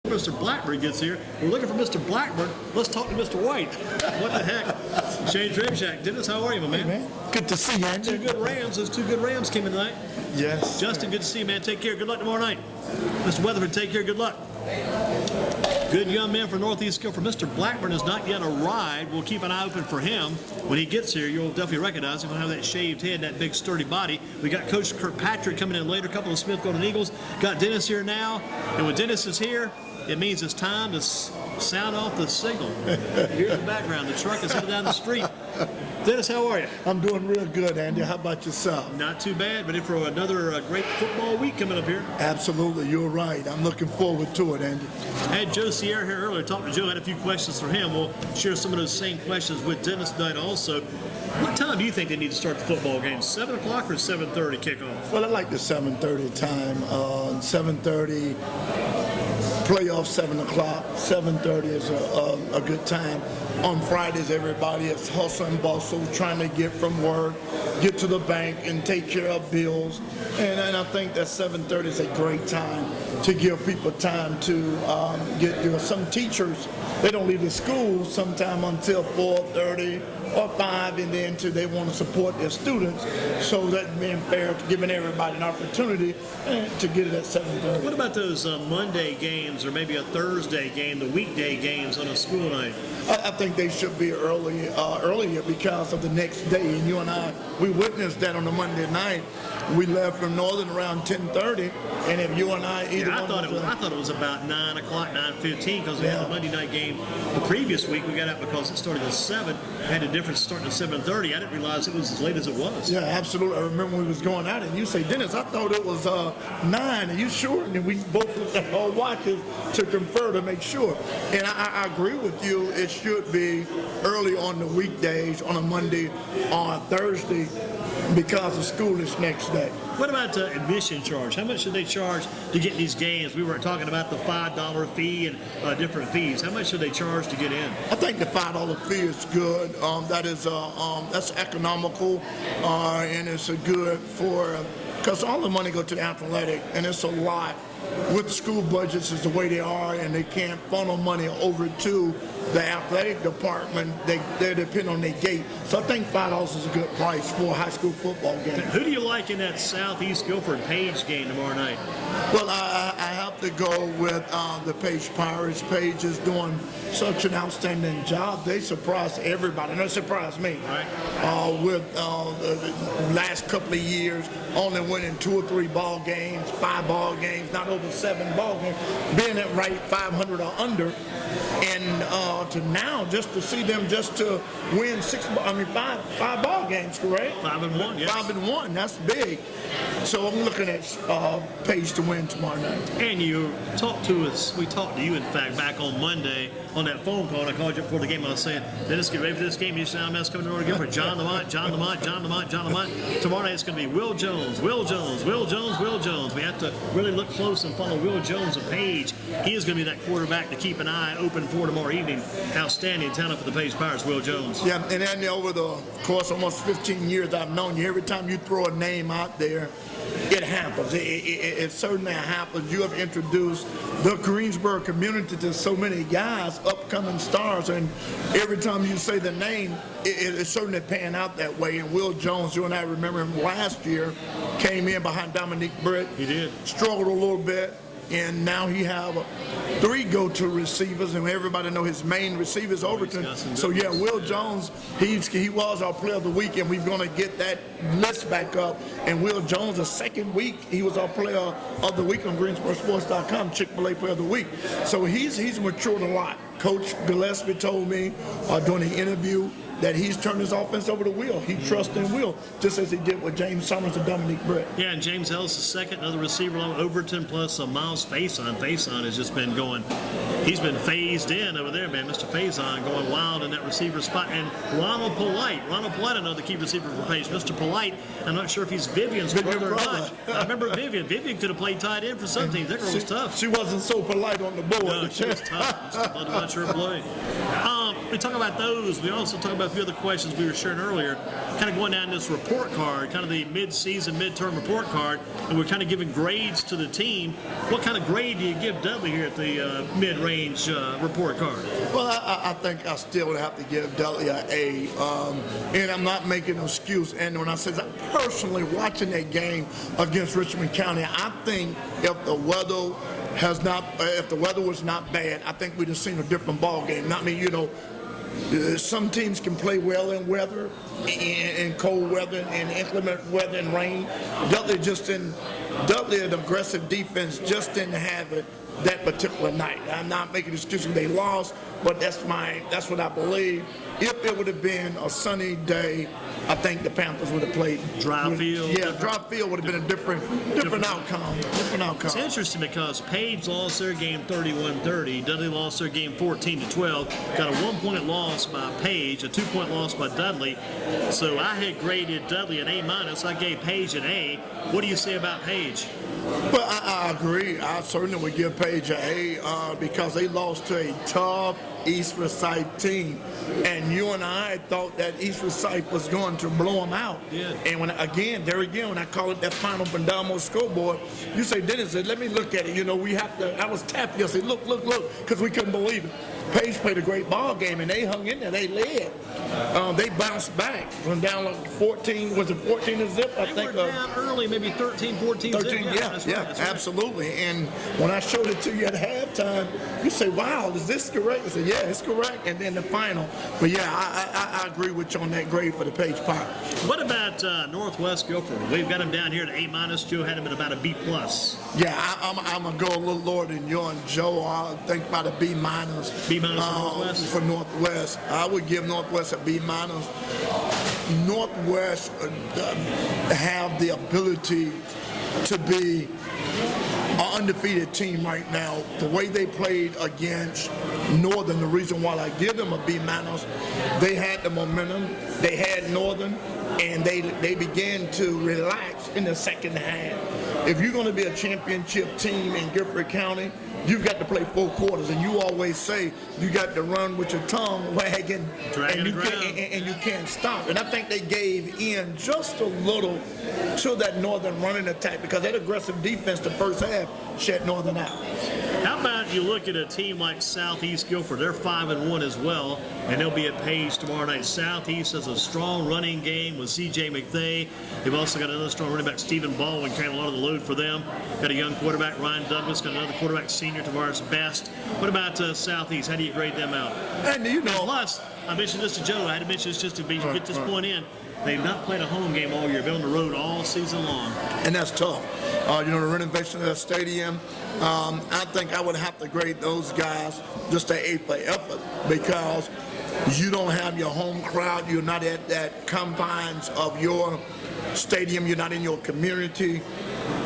Mr. Blackburn gets here. We're looking for Mr. Blackburn. Let's talk to Mr. White. What the heck? Shane Drimshak. Dennis, how are you, my man? Hey, man. Good to see you, Andy. Two good Rams. Those two good Rams came in tonight. Yes. Justin, good to see you, man. Take care. Good luck tomorrow night. Mr. Weatherford, take care. Good luck. Good young man for Northeast Skill. For Mr. Blackburn has not yet arrived. We'll keep an eye open for him. When he gets here, you'll definitely recognize him. He'll have that shaved head, that big sturdy body. We got Coach Kirkpatrick coming in later. A couple of Smith Golden Eagles. Got Dennis here now. And when Dennis is here, it means it's time to sound off the signal. Here's the background. The truck is headed down the street. Dennis, how are you? I'm doing real good, Andy. How about yourself? Not too bad, but for another great football week coming up here. Absolutely, you're right. I'm looking forward to it, Andy. I had Joe Sierra here earlier. Talked to Joe, had a few questions for him. We'll share some of those same questions with Dennis tonight also. What time do you think they need to start the football game? 7 o'clock or 7:30 kickoff? Well, I like the 7:30 time. 7:30. Playoff 7 o'clock. 7:30 is a good time. On Fridays, everybody is hustle and bustle, trying to get from work, get to the bank, and take care of bills. And I think that 7:30 is a great time to give people time to get there. Some teachers, they don't leave the school sometime until 4:30 or 5, and then they want to support their students. So that being fair to giving everybody an opportunity to get it at 7:30. What about those Monday games or maybe a Thursday game, the weekday games on a school night? I think they should be earlier because of the next day. And you and I, we witnessed that on the Monday night. We left from Northern around 10:30, and if you and I either I thought it was about 9 o'clock, 9:15, because we had the Monday night game the previous week. We got out because it started at 7. Had a difference starting at 7:30. I didn't realize it was as late as it was. Yeah, absolutely. I remember we was going out, and you say, Dennis, I thought it was 9. Are you sure? And we both looked at our watches to confer to make sure. And I agree with you. It should be early on the weekdays, on a Monday or a Thursday, because the school is next day. What about admission charge? How much should they charge to get these games? We were talking about the $5 fee and different fees. How much should they charge to get in? I think the $5 fee is good. That's economical, and it's a good for because all the money goes to the athletic, and it's a lot. With school budgets is the way they are, and they can't funnel money over to the athletic department. They depend on their gate. So I think $5 is a good price for a high school football game. Who do you like in that Southeast Guilford Page game tomorrow night? Well, I have to go with the Page Pirates. Page is doing such an outstanding job. They surprised everybody. And they surprised me. Right. With the last couple of years, only winning 2 or 3 ball games, 5 ball games, not over 7 ball games, being at right 500 or under. And to now, just to see them just to win 5 ball games, correct? 5-1, yes. 5-1, that's big. So I'm looking at Page to win tomorrow night. And you talked to us, we talked to you, in fact, back on Monday on that phone call, and I called you before the game. I was saying, Dennis, get ready for this game. You sound mess coming over again for John Lamont. Tomorrow night it's going to be Will Jones. We have to really look close and follow Will Jones of Page. He is going to be that quarterback to keep an eye open for tomorrow evening. Outstanding talent for the Page Pirates, Will Jones. Yeah, and Andy, over the course of almost 15 years I've known you, every time you throw a name out there, it happens. It certainly happens. You have introduced the Greensboro community to so many guys, upcoming stars, and every time you say the name, it's certainly pan out that way. And Will Jones, you and I remember him last year, came in behind Dominique Britt. He did. Struggled a little bit, and now he have 3 go-to receivers, and everybody know his main receiver is Overton. So yeah, Will Jones, he was our player of the week, and we're going to get that list back up. And Will Jones, the second week, he was our player of the week on GreensboroSports.com, Chick-fil-A player of the week. So he's matured a lot. Coach Gillespie told me during the interview that he's turned his offense over to Will. He trusts in Will, just as he did with James Summers and Dominique Britt. Yeah, and James Ellis is second, another receiver along Overton, plus Miles Faison. Faison has just been going, he's been phased in over there, man. Mr. Faison going wild in that receiver spot. And Ronald Polite, another key receiver for Page. Mr. Polite, I'm not sure if he's Vivian's brother or not. I remember Vivian. Vivian could have played tight end for some teams. That girl was tough. She wasn't so polite on the board. No, she was tough. It's fun to watch her play. We talk about those. We also talk about about a few of the questions we were sharing earlier, kind of going down this report card, kind of the mid-season, midterm report card, and we're kind of giving grades to the team. What kind of grade do you give Dudley here at the mid-range report card? Well, I think I still would have to give Dudley an A, and I'm not making an excuse. And when I say that, personally, watching that game against Richmond County, I think if the weather was not bad, I think we'd have seen a different ball game. I mean, some teams can play well in weather, in cold weather, and inclement weather and rain. Dudley, an aggressive defense, just didn't have it that particular night. I'm not making excuses. They lost, but that's what I believe. If it would have been a sunny day, I think the Panthers would have played dry field. Yeah, dry field would have been a different outcome. It's interesting because Page lost their game 31-30. Dudley lost their game 14-12. Got a 1-point loss by Page, a 2-point loss by Dudley. So I had graded Dudley an A-. I gave Page an A. What do you say about Page? Well, I agree. I certainly would give Page an A because they lost to a tough East Forsyth team, and you and I thought that East Forsyth was going to blow them out. Yeah. And when I call it that final Pendamo scoreboard, you say, Dennis, let me look at it. We have to. I was tapping. I said, look, because we couldn't believe it. Page played a great ball game, and they hung in there. They led. They bounced back. Went down like 14. Was it 14 to zip? They were down early, maybe 13, 14 zip. 13, yeah, absolutely. And when I showed it to you at halftime, you say, wow, is this correct? I said, yeah, it's correct. And then the final. But yeah, I agree with you on that grade for the Page Pirates. What about Northwest Guilford? We've got him down here at A-. Joe had him at about a B+. Yeah, I'm going to go a little lower than you and Joe. I think about a B-. B- for Northwest? For Northwest. I would give Northwest a B-. Northwest have the ability to be an undefeated team right now. The way they played against Northern, the reason why I give them a B-, they had the momentum, they had Northern, and they began to relax in the second half. If you're going to be a championship team in Guilford County, you've got to play 4 quarters, and you always say you got to run with your tongue wagging, and you can't stop. And I think they gave in just a little to that Northern running attack because that aggressive defense the first half shut Northern out. How about you look at a team like Southeast Guilford? They're 5-1 as well, and they'll be at Page tomorrow night. Southeast has a strong running game with C.J. McVay. They've also got another strong running back, Stephen Baldwin, carrying a lot of the load for them. Got a young quarterback, Ryan Douglas. Got another quarterback, senior Tavares Best. What about Southeast? How do you grade them out? And plus, I mentioned this to Joe. I had to mention this just to get this point in. They've not played a home game all year. Been on the road all season long. And that's tough. The renovation of the stadium, I think I would have to grade those guys just an A for effort because you don't have your home crowd. You're not at that confines of your stadium. You're not in your community.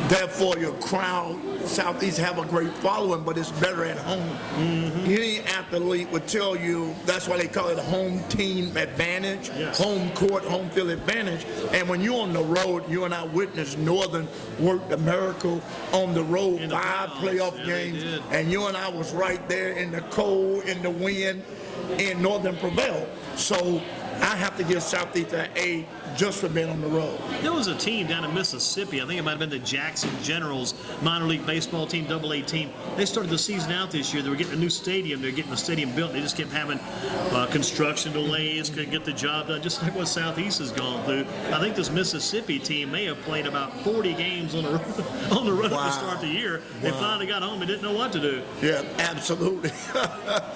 Therefore, your crowd, Southeast have a great following, but it's better at home. Mm-hmm. Any athlete would tell you that's why they call it a home team advantage, home court, home field advantage. And when you're on the road, you and I witnessed Northern work the miracle on the road, 5 playoff games, and you and I was right there in the cold, in the wind, and Northern prevailed. So I have to give Southeast an A just for being on the road. There was a team down in Mississippi, I think it might have been the Jackson Generals minor league baseball team, AA team. They started the season out this year. They were getting a new stadium. They were getting the stadium built. They just kept having construction delays, couldn't get the job done, just like what Southeast has gone through. I think this Mississippi team may have played about 40 games on the road to start the year. They finally got home and didn't know what to do. Yeah, absolutely.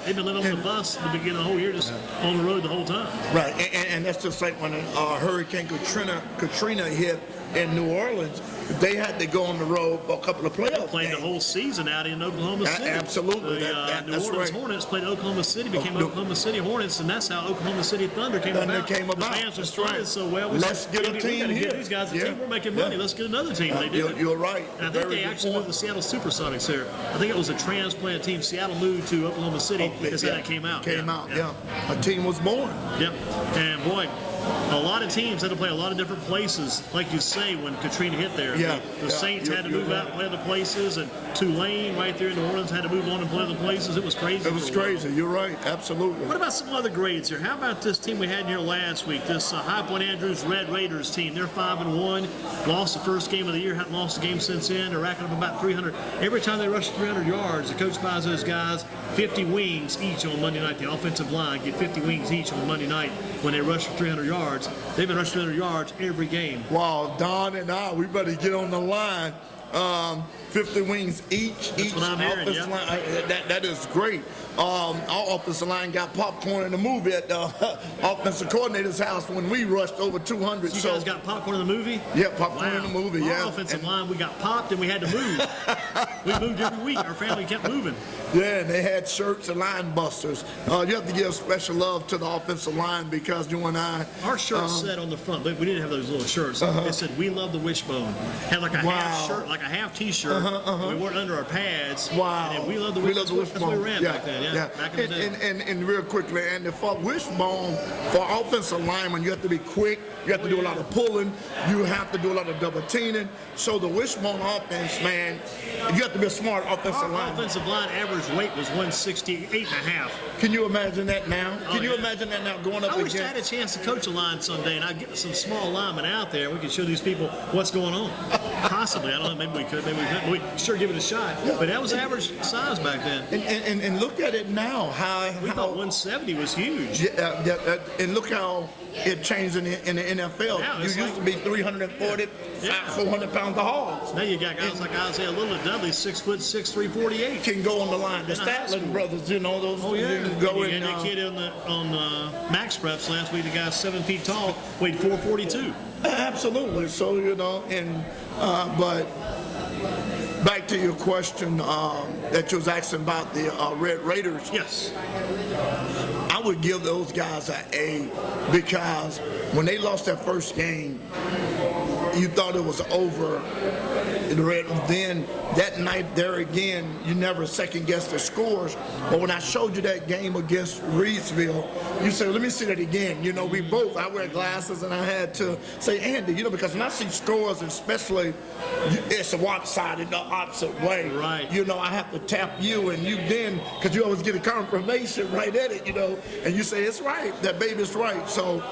They've been living on the bus at the beginning of the whole year, just on the road the whole time. Right, and that's just like when Hurricane Katrina hit in New Orleans. They had to go on the road for a couple of playoff games. Played the whole season out in Oklahoma City. Absolutely. The New Orleans Hornets played Oklahoma City, became Oklahoma City Hornets, and that's how Oklahoma City Thunder came about. The fans responded so well. Let's get a team here. Give these guys a team. We're making money. Let's get another team. They did. You're right. And I think they actually moved the Seattle Supersonics here. I think it was a transplant team. Seattle moved to Oklahoma City. That's how that came out. A team was born. Yep. And boy, a lot of teams had to play a lot of different places, like you say, when Katrina hit there. Yeah. The Saints had to move out and play other places, and Tulane right there in New Orleans had to move on and play other places. It was crazy. It was crazy. You're right. Absolutely. What about some other grades here? How about this team we had here last week? This High Point Andrews Red Raiders team. They're 5-1. Lost the first game of the year. Haven't lost a game since then. They're racking up about 300. Every time they rush 300 yards, the coach buys those guys 50 wings each on Monday night. The offensive line get 50 wings each on Monday night when they rush for 300 yards. They've been rushing 300 yards every game. Wow, Don and I, we better get on the line. 50 wings each. That's what I'm hearing, offensive yeah. line. That is great. Our offensive line got popcorn in the movie at the offensive coordinator's house when we rushed over 200. You guys got popcorn in the movie? Yeah, popcorn Wow. in the movie. Our Yeah. offensive line, we got popped and we had to move. We moved every week. Our family kept moving. Yeah, and they had shirts and line busters. You have to give special love to the offensive line because you and I. Our shirts said on the front, but we didn't have those little shirts. It said, "We love the wishbone." Had like a half shirt, like a half T-shirt. We wore it under our pads. Wow. And then we love the We wishbone. love the That's what we wishbone. ran back then. Yeah. Back in the day. And real quickly, and for wishbone, for offensive lineman, you have to be quick. You have to do a lot of pulling. You have to do a lot of double teaming. So the wishbone offense, man, you have to be a smart offensive Our lineman. offensive line average weight was 168.5. Can you imagine that now? Can you yeah. imagine that now going up I wish I against? had a chance to coach a line someday, and I'd get some small linemen out there. We could show these people what's going on. Possibly, I don't know. Maybe we could. Maybe we couldn't. We sure give it a shot. But that was average size back then. And look at it now. We thought 170 was huge. And look how it changed in the NFL. Now You it's used like- to be 340, Yeah. 400 pounds of hogs. Now you got guys like Isaiah Little Dudley, 6'6", 348. Can go on the line. The In high school. Statler brothers, you know those. Oh yeah, you can go and in. you had that kid on Max Preps last week. The guy's 7 feet tall, weighed 442. Absolutely. So but back to your question that you was asking about the Red Raiders. Yes. I would give those guys an A because when they lost that first game, you thought it was over. Then that night there again, you never second guess the scores. But when I showed you that game against Reedsville, you said, let me see that again. I wear glasses and I had to say, Andy, because when I see scores, especially it's the one-sided, the opposite way. Right. I have to tap you and you then, because you always get a confirmation right at it, and you say, it's right, that baby's right. So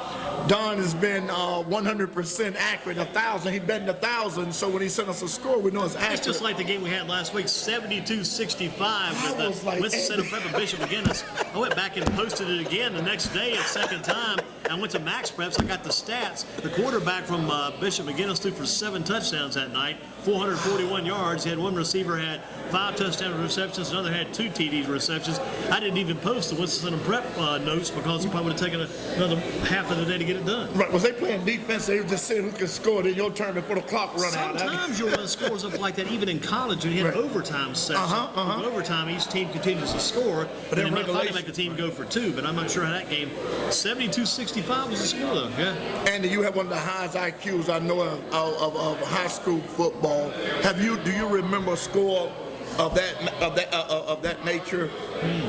Don has been 100% accurate, 1,000. He betting 1,000, so when he sent us a score, we know it's accurate. It's just like the game we had last week, 72-65 with the Winston-Salem Prep and Bishop McGinnis. I went back and posted it again the next day at second time. I went to Max Preps. I got the stats. The quarterback from Bishop McGinnis threw for 7 touchdowns that night, 441 yards. He had one receiver had 5 touchdown receptions, another had 2 TD receptions. I didn't even post the Winston-Salem Prep notes because it probably would have taken another half of the day to get it done. Right. Was they playing defense? They were just saying who can score. Then your turn before the clock run out. Sometimes you'll run scores up like that, even in college when you have overtime sessions. With overtime, each team continues to score, but in they might finally regulation- make the team go for 2. But I'm not sure how that game. 72-65 was the score, though. Yeah. Andy, you have one of the highest IQs I know of high school football. Do you remember a score of that nature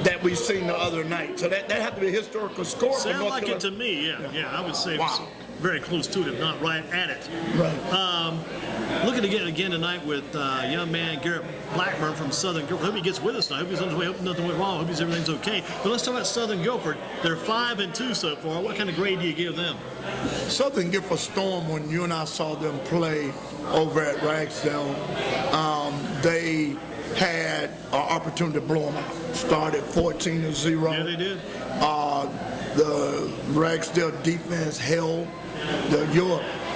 that we seen the other night? So that had to be a historical score. for Sound North like it to Carolina. me, yeah. I would say it Wow. was very close to it, if not right at it. Right. Looking again tonight with young man Garrett Blackburn from Southern Guilford. Hope he gets with us tonight. Hope he's on his way. Hope nothing went wrong. Hope everything's okay. But let's talk about Southern Guilford. They're 5-2 so far. What kind of grade do you give them? Southern Guilford Storm, when you and I saw them play over at Ragsdale, they had an opportunity to blow them out. Started 14-0. Yeah, they did. The Ragsdale defense held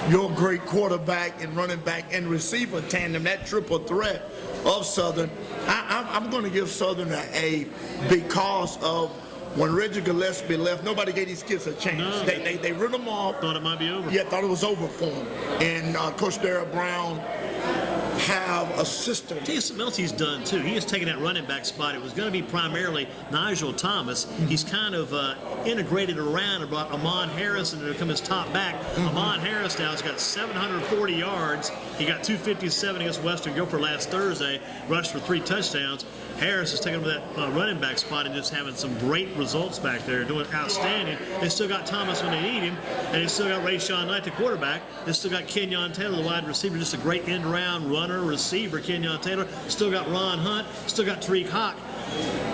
your great quarterback and running back and receiver tandem, that triple threat of Southern. I'm going to give Southern an A because of when Reggie Gillespie left, nobody gave these kids a chance. No. They rid them off. Thought it might be over. Yeah, thought it was over for them. And Coach Darrell Brown have a system. Tell you something else he's done too. He has taken that running back spot. It was going to be primarily Nigel Thomas. He's kind of integrated around and brought Amon Harris and to become his top back. Amon Harris now has got 740 yards. He got 257 against Western Guilford last Thursday. Rushed for 3 touchdowns. Harris is taking over that running back spot and just having some great results back there, doing outstanding. They still got Thomas when they need him, and they still got Rayshon Knight, the quarterback. They still got Kenyon Taylor, the wide receiver, just a great end-around runner, receiver, Kenyon Taylor. Still got Ron Hunt, still got Tariq Hawk.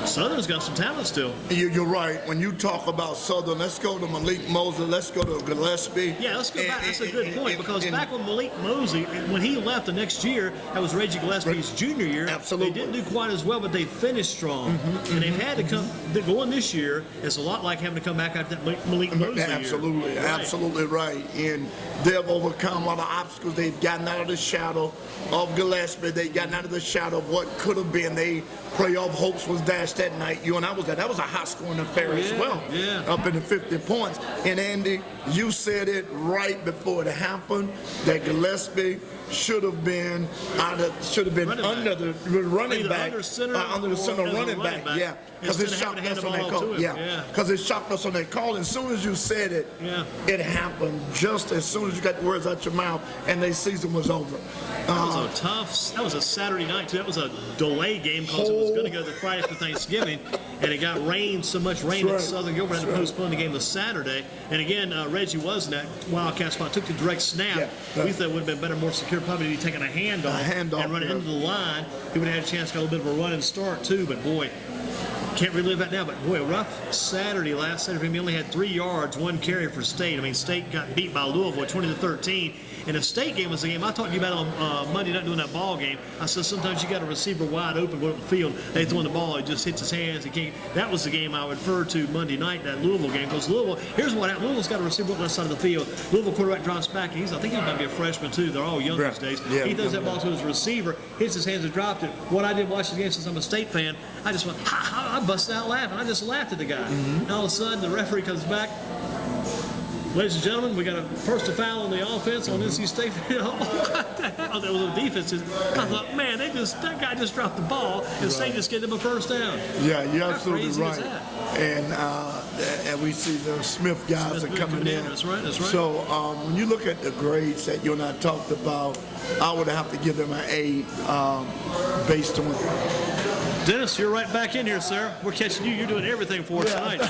Southern's got some talent still. You're right. When you talk about Southern, let's go to Malik Mosley. Let's go to Gillespie. Yeah, let's go back. That's a good point, because back when Malik Mosley, when he left the next year, that was Reggie Gillespie's junior year. Absolutely. They didn't do quite as well, but they finished strong. And they've had to come, going this year, it's a lot like having to come back after that Malik Mosley Absolutely, year. absolutely right. And they've overcome a lot of obstacles. They've gotten out of the shadow of Gillespie. They've gotten out of the shadow of what could have been. They playoff hopes was dashed that night. You and I was there. That was a high-scoring affair as well. Yeah. Up in the 50 points. And Andy, you said it right before it happened that Gillespie should have been under the running back, under the center running back. Yeah, because it shocked us on that call. Yeah, because it shocked us on that call. As soon as you said it, it happened. Just as soon as you got the words out your mouth, and their season was over. That was a Saturday night too. That was a delay game because it was going to go the Friday after Thanksgiving, and it got so much rain that Southern Gilbert had to postpone the game to Saturday. And again, Reggie was in that Wildcat spot, took the direct snap. We thought it would have been better, more secure, probably to be taking a handoff and running into the line. He would have had a chance to get a little bit of a run and start too, but boy, can't relive that now. But boy, a rough Saturday last Saturday. He only had 3 yards, 1 carry for State. I mean, State got beat by Louisville 20-13. And the State game was the game I talked to you about on Monday night doing that ball game. I said sometimes you got a receiver wide open going up the field. They throwing the ball, it just hits his hands. He can't. That was the game I referred to Monday night, that Louisville game. Because Louisville, here's what happened. Louisville's got a receiver on the side of the field. Louisville quarterback drops back. I think he might be a freshman too. They're all young these days. He throws that ball to his receiver, hits his hands and dropped it. What I did watch the game since I'm a State fan, I just went, I busted out laughing. I just laughed at the guy. And all of a sudden the referee comes back. Ladies and gentlemen, we got a personal foul on the offense on NC State. What the hell? That was a defense. I thought, man, that guy just dropped the ball, and State just gave him a first down. Yeah, you're How absolutely crazy right. is that? And we see the Smith guys are coming in. That's right. So when you look at the grades that you and I talked about, I would have to give them an A based on. Dennis, you're right back in here, sir. We're catching you. You're doing everything for us tonight.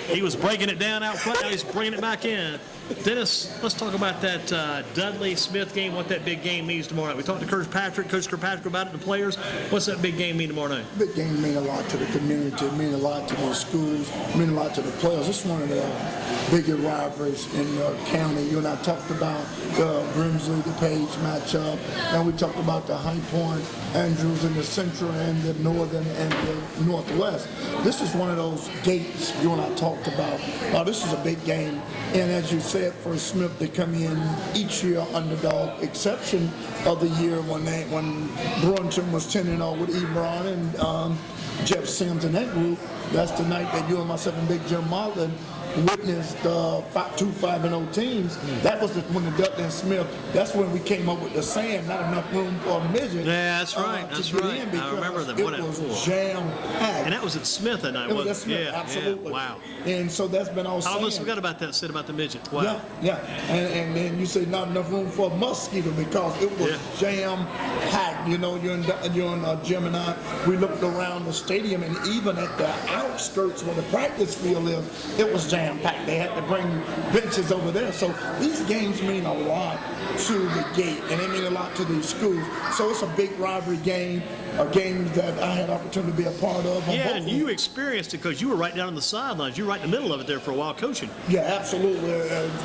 He was breaking it down out front. Now he's bringing it back in. Dennis, let's talk about that Dudley-Smith game, what that big game means tomorrow night. We talked to Coach Kirkpatrick about it, the players. What's that big game mean tomorrow night? Big game mean a lot to the community. It mean a lot to the schools. It mean a lot to the players. It's one of the bigger rivalries in the county. You and I talked about the Grimsley, the Page matchup. And we talked about the High Point, Andrews in the central and the northern and the northwest. This is one of those gates you and I talked about. This is a big game. And as you said, for Smith to come in each year underdog, exception of the year when Brunson was 10-0 with Ebron and Jeff Sims in that group. That's the night that you and myself and Big Jim Marlin witnessed 2 5-0 teams. That was when the Dudley and Smith. That's when we came up with the saying, "Not enough room for a midget." Yeah, that's right. That's right. I remember them. It was jam packed. And that was at Smith that night, It was wasn't at Smith, Yeah, absolutely. Yeah, wow. And so that's been our I saying. almost forgot about that said about the midget. Wow. Yeah. And then you say not enough room for a mosquito because it was jam packed. You know, you and Jim and I, we looked around the stadium, and even at the outskirts where the practice field is, it was jam packed. They had to bring benches over there. So these games mean a lot to the gate, and they mean a lot to these schools. So it's a big rivalry game, a game that I had opportunity to be a part of. Yeah, and you experienced it because you were right down on the sidelines. You were right in the middle of it there for a while coaching. Yeah, absolutely.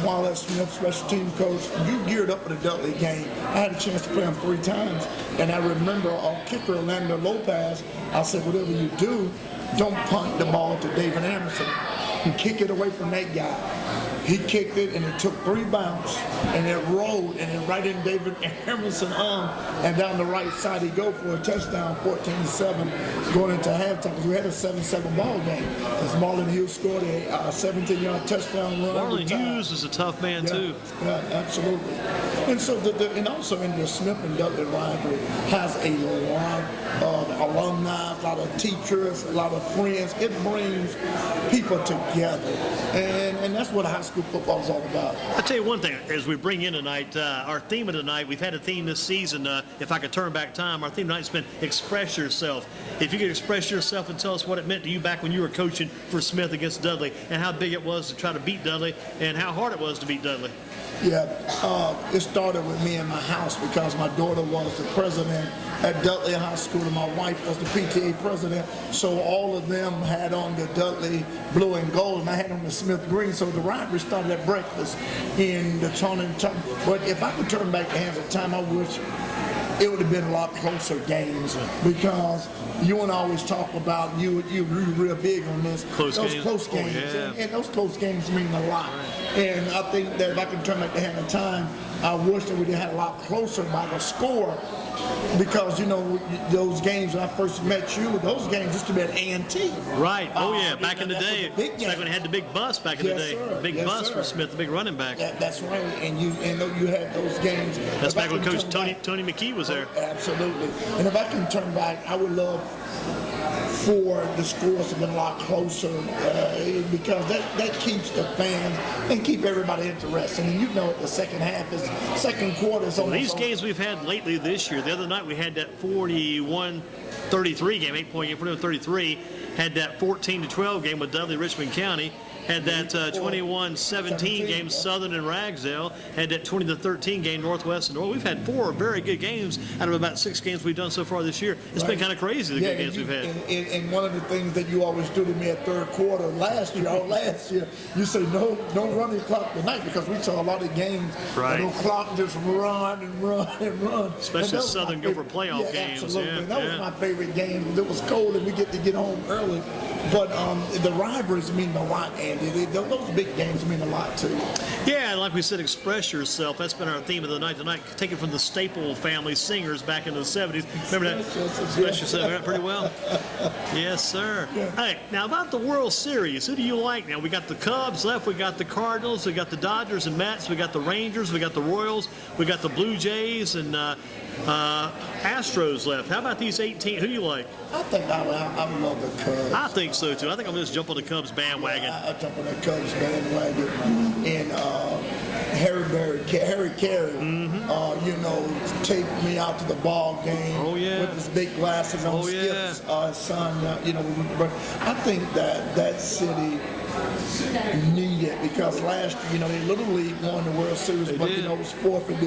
While as Smith, special team coach, you geared up for the Dudley game. I had a chance to play him 3 times, and I remember our kicker, Orlando Lopez, I said, whatever you do, don't punt the ball to David Anderson. And kick it away from that guy. He kicked it, and it took 3 bounce, and it rolled, and it right in David Emerson's arm, and down the right side he go for a touchdown, 14-7, going into halftime. Because we had a 7-7 ball game. As Marlon Hughes scored a 17-yard touchdown run. Marlon Hughes is a tough man too. Yeah, absolutely. And so, and also in the Smith and Dudley rivalry has a lot of alumni, a lot of teachers, a lot of friends. It brings people together, and that's what a high school school football is all about. I'll tell you one thing, as we bring in tonight, our theme of tonight, we've had a theme this season, if I could turn back time, our theme tonight's been express yourself. If you could express yourself and tell us what it meant to you back when you were coaching for Smith against Dudley, and how big it was to try to beat Dudley, and how hard it was to beat Dudley. Yeah, it started with me in my house because my daughter was the president at Dudley High School and my wife was the PTA president. So all of them had on the Dudley blue and gold and I had on the Smith green. So the rivalry started at breakfast in the tournament. But if I could turn back the hands of time, I wish it would have been a lot closer games because you and I always talk about you real big on this. Close games. Oh, yeah. And those close games mean a lot. And I think that if I could turn back the hand of time, I wish that we had a lot closer by the score because, you know, those games when I first met you, those games used to be at A&T. Right. Oh, yeah. Back in the day. Back when it had the big bus back in the day. Sir. The big bus for Smith, the big running back. That's right. And you had those games. That's back when Coach Tony McKee was there. Absolutely. And if I can turn back, I would love for the scores to be a lot closer because that keeps the fans and keep everybody interested. And you know, the second quarter is almost. These games we've had lately this year. The other night we had that 41-33 game, 8-point game, 41-33. Had that 14-12 game with Dudley Richmond County. Had that 21-17 game, Southern and Ragsdale. Had that 20-13 game, Northwest and North. We've had 4 very good games out of about 6 games we've done so far this year. It's been kind of crazy, the good games we've had. And one of the things that you always do to me at third quarter last year, you say, no running clock tonight because we saw a lot of games. Right. No clock just run and run and run. Especially Southern go for playoff games. Absolutely. Yeah, that was my favorite game. It was cold and we get home early. But the rivalries mean a lot, Andy. Those big games mean a lot, too. Yeah, and like we said, express yourself. That's been our theme of the night tonight. Taken from the Staple family singers back in the 70s. Remember that? Express yourself pretty well. Yes, sir. Yeah. Hey, now about the World Series, who do you like now? We got the Cubs left. We got the Cardinals. We got the Dodgers and Mets. We got the Rangers. We got the Royals. We got the Blue Jays and Astros left. How about these 18? Who do you like? I think I love the Cubs. I think so, too. I think I'm going to just jump on the Cubs bandwagon. Yeah, I jump on the Cubs bandwagon. And Harry Carey, you know, take me out to the ball game with his big glasses on. Skip's son, you know. But I think that city needed because last year, you know, the Little League won the World Series, but you know, it was forfeit.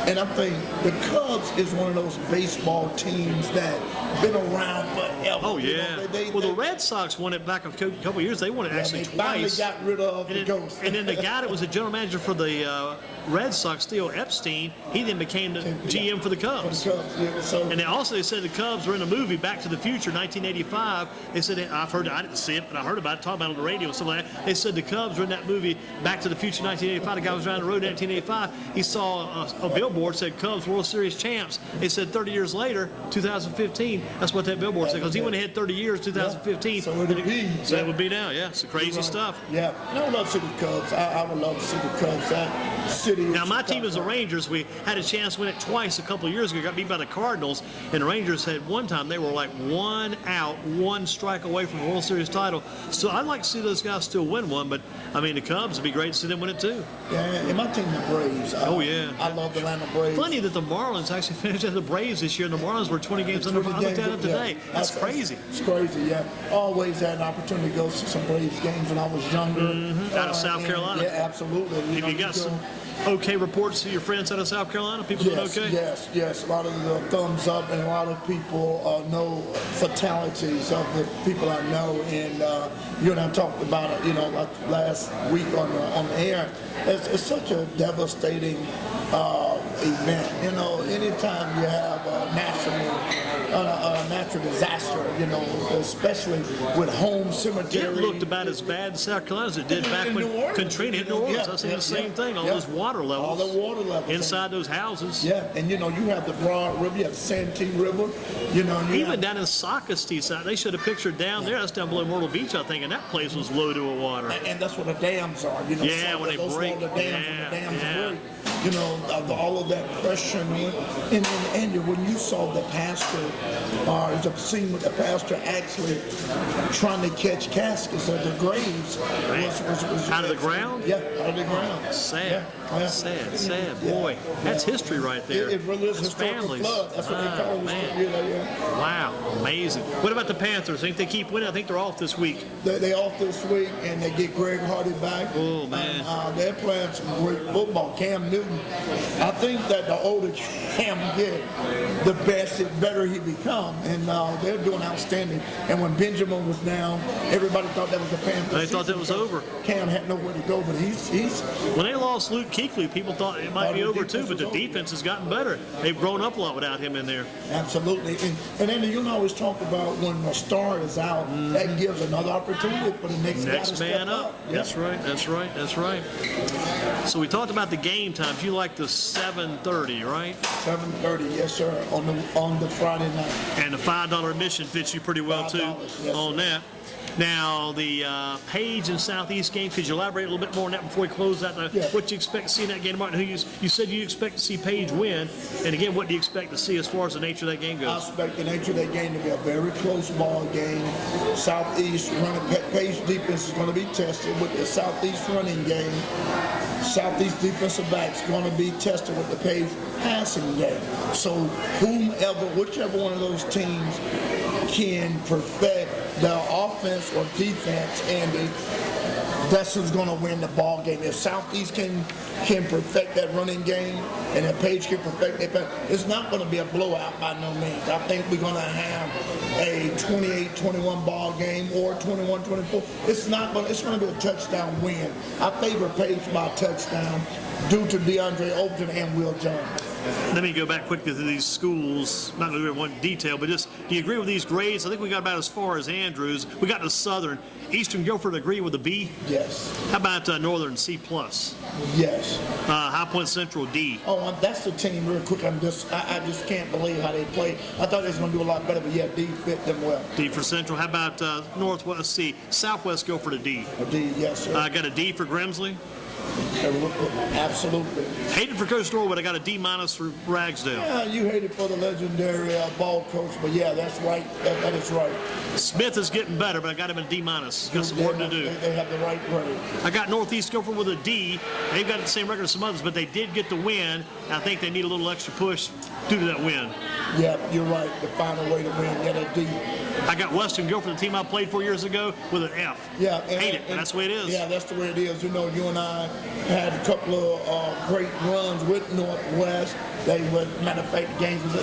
And I think the Cubs is one of those baseball teams that been around forever. Oh yeah. You know, the Red Sox won it back a couple of years. They won it actually twice. They finally got rid of the ghost. And then the guy that was the general manager for the Red Sox, Theo Epstein, he then became the GM for the Cubs. And then also they said the Cubs were in a movie, Back to the Future, 1985. They said, I didn't see it, but I heard about it, talking about it on the radio and stuff like that. They said the Cubs were in that movie, Back to the Future, 1985. The guy was driving the road in 1985. He saw a billboard said Cubs World Series champs. They said 30 years later, 2015. That's what that billboard said because he went ahead 30 years, 2015. So it would be. So it would be now. Yeah, it's crazy stuff. Yeah, and I would love to see the Cubs. I would love to see the Cubs. That city. Now my team is the Rangers. We had a chance to win it twice a couple of years ago. Got beat by the Cardinals, and the Rangers had one time they were like 1 out, 1 strike away from a World Series title. So I'd like to see those guys still win one, but I mean the Cubs would be great to see them win it too. Yeah, and my team, the Braves. Oh yeah, I love the Atlanta Braves. Funny that the Marlins actually finished at the Braves this year, and the Marlins were 20 games under. I looked at it today. That's crazy. It's crazy. Yeah, always had an opportunity to go see some Braves games when I was younger. Out of South Carolina. Yeah, absolutely. If you got some okay reports to your friends out of South Carolina, people doing okay? Yes. A lot of the thumbs up, and a lot of people know fatalities of the people I know. And you and I talked about it, you know, like last week on the air. It's such a devastating event. You know, anytime you have a natural disaster, you know, especially with home cemetery. It looked about as bad in South Carolina as it did back when Katrina hit New Orleans. I seen the same thing. All those water levels. All the water levels inside those houses. Yeah, and you know, you have the Broad River, you have the Santee River. You know, even down in Socastee side, they showed a picture down there. That's down below Myrtle Beach, I think, and that place was loaded with water. And that's where the dams are. You know, when they break. The dams break. all of that pressure. And when you saw the pastor, the scene with the pastor actually trying to catch caskets of the graves was out of the ground? Yeah, out of the ground. Sad. Yeah. Sad. Boy, that's history right there. It really is That's historical families. flood. That's what they call it. Man. Wow, amazing. What about the Panthers? I think they keep winning. I think they're off this week. They off this week, and they get Greg Hardy back. Oh, man. They're playing some great football. Cam Newton. I think that the older Cam get, the better he become, and they're doing outstanding. And when Benjamin was down, everybody thought that was the Panthers. They thought that was over. Cam had nowhere to go, but he's when they lost Luke Kuechly, people thought it might be over too, but the defense has gotten better. They've grown up a lot without him in there. Absolutely. And then you always talk about when a star is out, that gives another opportunity for the next guy to man step up. Yep. That's right. So we talked about the game times. You like the 7:30, right? 7:30, yes, sir, on the Friday night. And the $5 admission fits you pretty well too $5, yes, on sir. that. Now, the Page and Southeast game, could you elaborate a little bit more on that before we close out? Yeah. What you expect to see in that game, Martin? You said you expect to see Page win. And again, what do you expect to see as far as the nature of that game I goes? expect the nature of that game to be a very close ball game. Southeast running, Page defense is going to be tested with the Southeast running game. Southeast defensive backs going to be tested with the Page passing game. So whichever one of those teams can perfect the offense or defense, Andy, that's who's going to win the ball game. If Southeast can perfect that running game, and if Page can perfect it, it's not going to be a blowout by no means. I think we're going to have a 28-21 ball game or 21-24. It's going to be a touchdown win. I favor Page by a touchdown due to DeAndre Overton and Will Jones. Let me go back quickly to these schools. Not going to go into one detail, but just, do you agree with these grades? I think we got about as far as Andrews. We got to Southern. Eastern Guilford agree with a B? Yes. How about Northern C+? Yes. High Point Central D? Oh, that's the team real quick. I just can't believe how they played. I thought they was going to do a lot better, but yeah, D fit them well. D for Central. How about Northwest C? Southwest Guilford a D? A D, yes, sir. I got a D for Grimsley. Absolutely. Hated for Coach Norwood. I got a D- for Ragsdale. Yeah, you hated for the legendary ball coach, but yeah, that's right. That is right. Smith is getting better, but I got him a D-. Got some work to do. They have the right grade. I got Northeast Guilford with a D. They've got the same record as some others, but they did get the win. I think they need a little extra push due to that win. Yeah, you're right. To find a way to win, get a D. I got Western Guilford, the team I played 4 years ago, with an F. Yeah, Hate it, but that's the way it is. Yeah, that's the way it is. You know, you and I had a couple of great runs with Northwest. Matter of fact, the games was,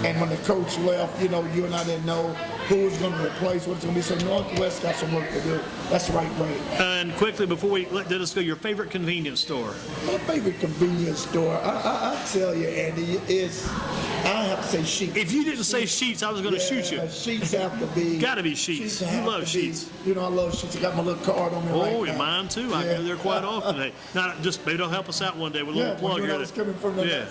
and when the coach left, you know, you and I didn't know who was going to replace, what's going to be. So Northwest got some work to do. That's the right grade. And quickly, before we let Dennis go, your favorite convenience store? My favorite convenience store, I tell you, Andy, is, I have to say Sheetz. If you didn't say Sheets, I was going to shoot you. Sheetz have to be. Got to be Sheets. You have love to be. Sheets. You know, I love Sheetz. I got my little card on me right Oh, now. mine too. I go there quite often. Now, just maybe they'll help us out one day with a little plug when here. I was coming from the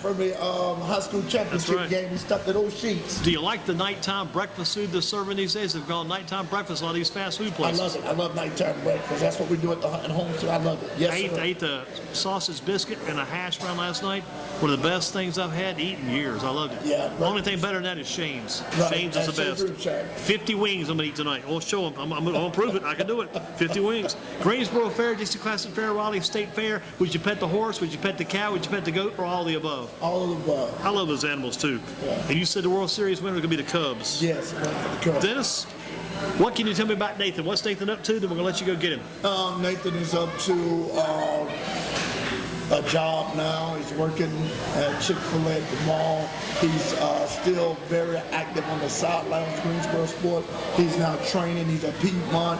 high school championship right. game, we stopped at those Sheets. Do you like the nighttime breakfast food they're serving these days? They've gone nighttime breakfast a lot of these fast food places. I love it. I love nighttime breakfast. That's what we do at home, so I love it. Yes, I sir. ate the sausage biscuit and a hash brown last night. One of the best things I've had to eat in years. I loved it. Yeah, The only thing better than that is Shane's. Right, Shane's is the that's best. your 50 wings I'm going to eat tonight. We'll show them. I'm going to prove it. I can do it. 50 wings. Greensboro Fair, DC Classic Fair, Raleigh State Fair. Would you pet the horse? Would you pet the cow? Would you pet the goat? Or all of the above? All of the above. I love those animals too. Yeah. And you said the World Series winner is going to be the Cubs. Yes, for the Cubs. Dennis, what can you tell me about Nathan? What's Nathan up to? Then we're going to let you go get him. Nathan is up to a job now. He's working at Chick-fil-A at the mall. He's still very active on the sidelines of Greensboro Sport. He's now training. He's at Piedmont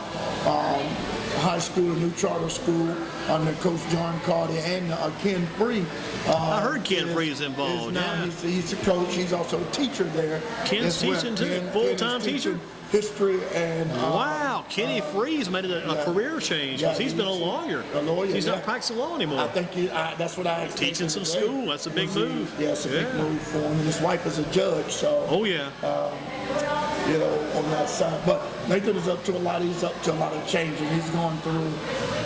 High School, a new charter school, under Coach John Carter and Ken Free. I heard Ken Free is involved. Now he's a coach. He's also a teacher there. Ken's teaching too? Full-time teacher? History and wow, Kenny Freeze made it a career change because he's been a lawyer. A lawyer. He's not practicing law anymore. I think that's what I expected. Teaching some school. That's a big move. Yeah, it's a big move for him. And his wife is a judge, so. Oh yeah. on that side. But Nathan is up to a lot. He's up to a lot of changing. He's going through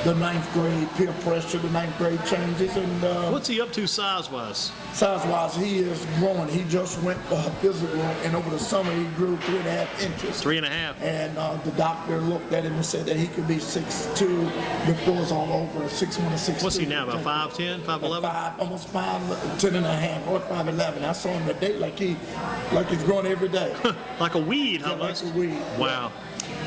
the 9th grade peer pressure, the 9th grade changes, and What's he up to size-wise? size-wise, he is growing. He just went for a physical, and over the summer he grew 3.5 inches. 3.5. And the doctor looked at him and said that he could be 6'2" before it's all over. 6'1" or 6'2". What's he now, about 5'10", 5'11"? Almost 5'10" and a half or 5'11". I saw him today like he's growing every day. Like a weed, Yeah, almost. like a weed. Wow.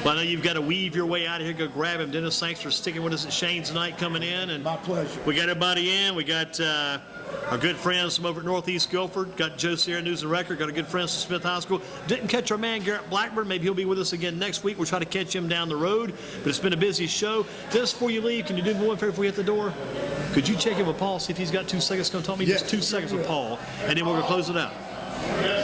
Well, I know you've got to weave your way out of here. Go grab him. Dennis, thanks for sticking with us at Shane's tonight, coming in. And My pleasure. we got everybody in. We got our good friends from over at Northeast Guilford. Got Joe Sierra, News and Record. Got our good friends from Smith High School. Didn't catch our man Garrett Blackburn. Maybe he'll be with us again next week. We'll try to catch him down the road. But it's been a busy show. Dennis, before you leave, can you do me one favor before you hit the door? Could you check in with Paul, see if he's got 2 seconds? Going to talk to me Yes. just 2 seconds with Paul, and then we're going to close it out.